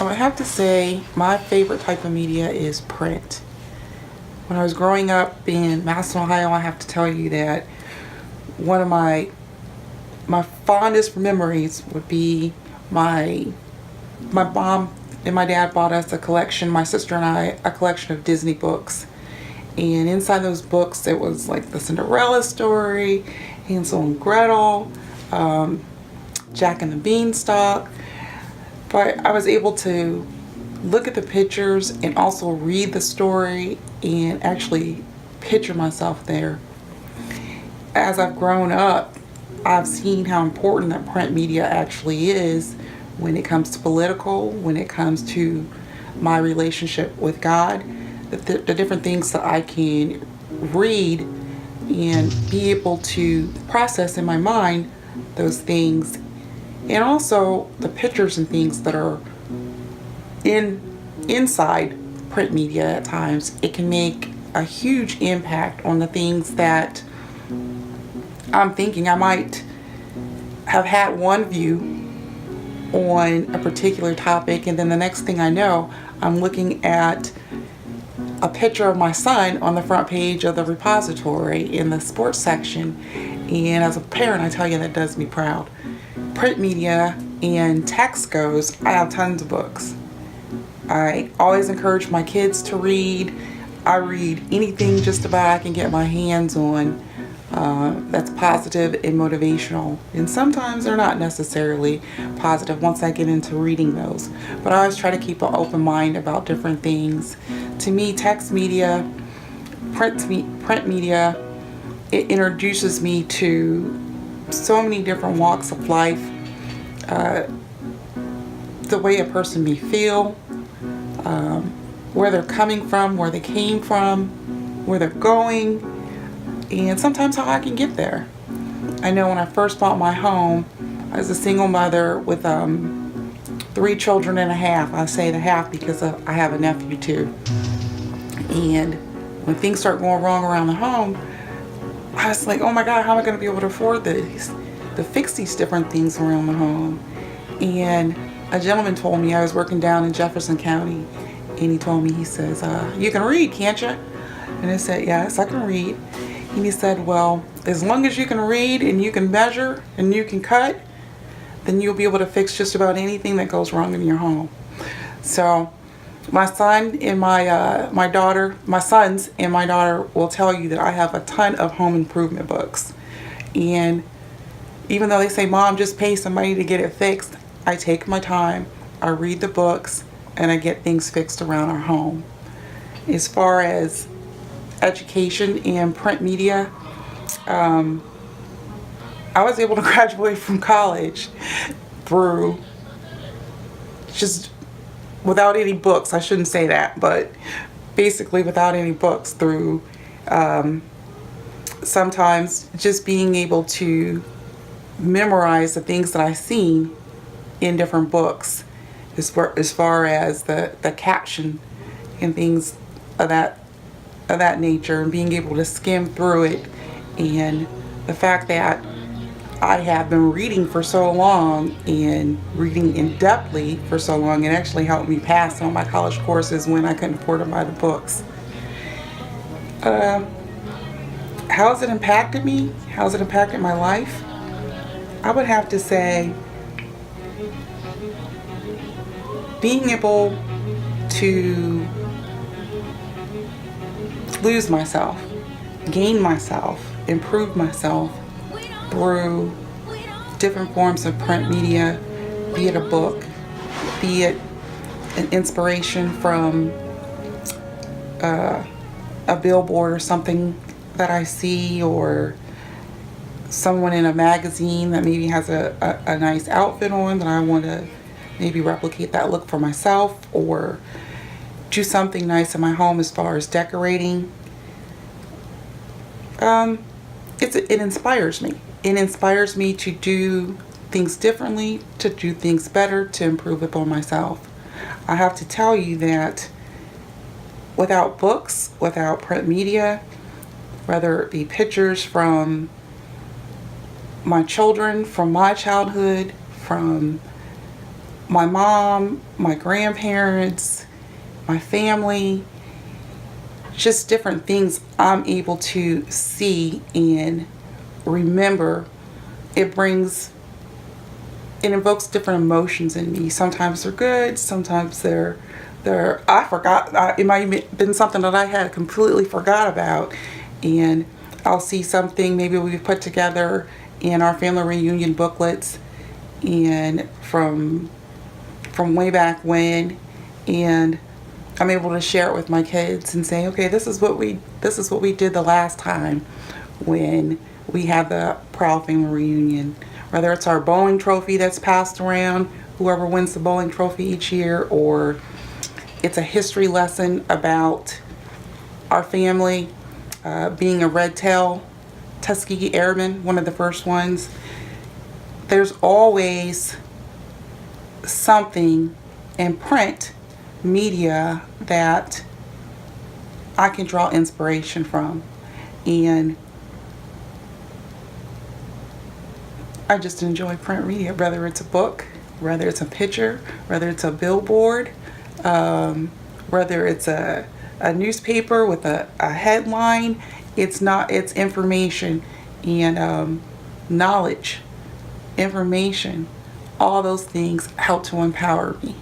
I would have to say my favorite type of media is print. When I was growing up in Madison, Ohio, I have to tell you that one of my fondest memories would be my mom and my dad bought us a collection, my sister and I, a collection of Disney books. And inside those books, it was like the Cinderella story, Hansel and Gretel, Jack and the Beanstalk. But I was able to look at the pictures and also read the story and actually picture myself there. As I've grown up, I've seen how important that print media actually is when it comes to political, when it comes to my relationship with God, the different things that I can read and be able to process in my mind those things, and also the pictures and things that are inside print media. At times it can make a huge impact on the things that I'm thinking. I might have had one view on a particular topic, and then the next thing I know, I'm looking at a picture of my son on the front page of the repository in the sports section. And as a parent, I tell you, that does me proud. Print media and text goes, I have tons of books. I always encourage my kids to read. I read anything just about I can get my hands on that's positive and motivational. And sometimes they're not necessarily positive once I get into reading those. But I always try to keep an open mind about different things. To me, text media, print media, it introduces me to so many different walks of life. The way a person may feel, where they're coming from, where they came from, where they're going, and sometimes how I can get there. I know when I first bought my home, I was a single mother with 3 children and a half. I say the half because I have a nephew too. And when things start going wrong around the home, I was like, oh my God, how am I going to be able to afford these, to fix these different things around the home? And a gentleman told me, I was working down in Jefferson County, and he told me, he says, you can read, can't you? And I said, yes, I can read. And he said, well, as long as you can read and you can measure and you can cut, then you'll be able to fix just about anything that goes wrong in your home. So my son and my daughter, my sons and my daughter will tell you that I have a ton of home improvement books. And even though they say, Mom, just pay somebody to get it fixed, I take my time, I read the books, and I get things fixed around our home. As far as education and print media, I was able to graduate from college through just without any books. I shouldn't say that, but basically without any books, through sometimes just being able to memorize the things that I've seen in different books, as far as the caption and things of that nature, and being able to skim through it. And the fact that I have been reading for so long and reading in depthly for so long, it actually helped me pass on my college courses when I couldn't afford to buy the books. How has it impacted me? How has it impacted my life? I would have to say being able to lose myself, gain myself, improve myself through different forms of print media, be it a book, be it an inspiration from a billboard or something that I see, or someone in a magazine that maybe has a nice outfit on that I want to maybe replicate that look for myself, or do something nice in my home as far as decorating. It inspires me. It inspires me to do things differently, to do things better, to improve upon myself. I have to tell you that without books, without print media, whether it be pictures from my children, from my childhood, from my mom, my grandparents, my family, just different things I'm able to see and remember. It invokes different emotions in me. Sometimes they're good, sometimes I forgot. It might have been something that I had completely forgot about, and I'll see something maybe we put together in our family reunion booklets, and from way back when, and I'm able to share it with my kids and say, okay, this is what we did the last time when we had the Prowell family reunion. Whether it's our bowling trophy that's passed around, whoever wins the bowling trophy each year, or it's a history lesson about our family being a red-tailed Tuskegee Airman, one of the first ones. There's always something in print media that I can draw inspiration from. And I just enjoy print media, whether it's a book, whether it's a picture, whether it's a billboard, whether it's a newspaper with a headline. It's information and knowledge, information. All those things help to empower me.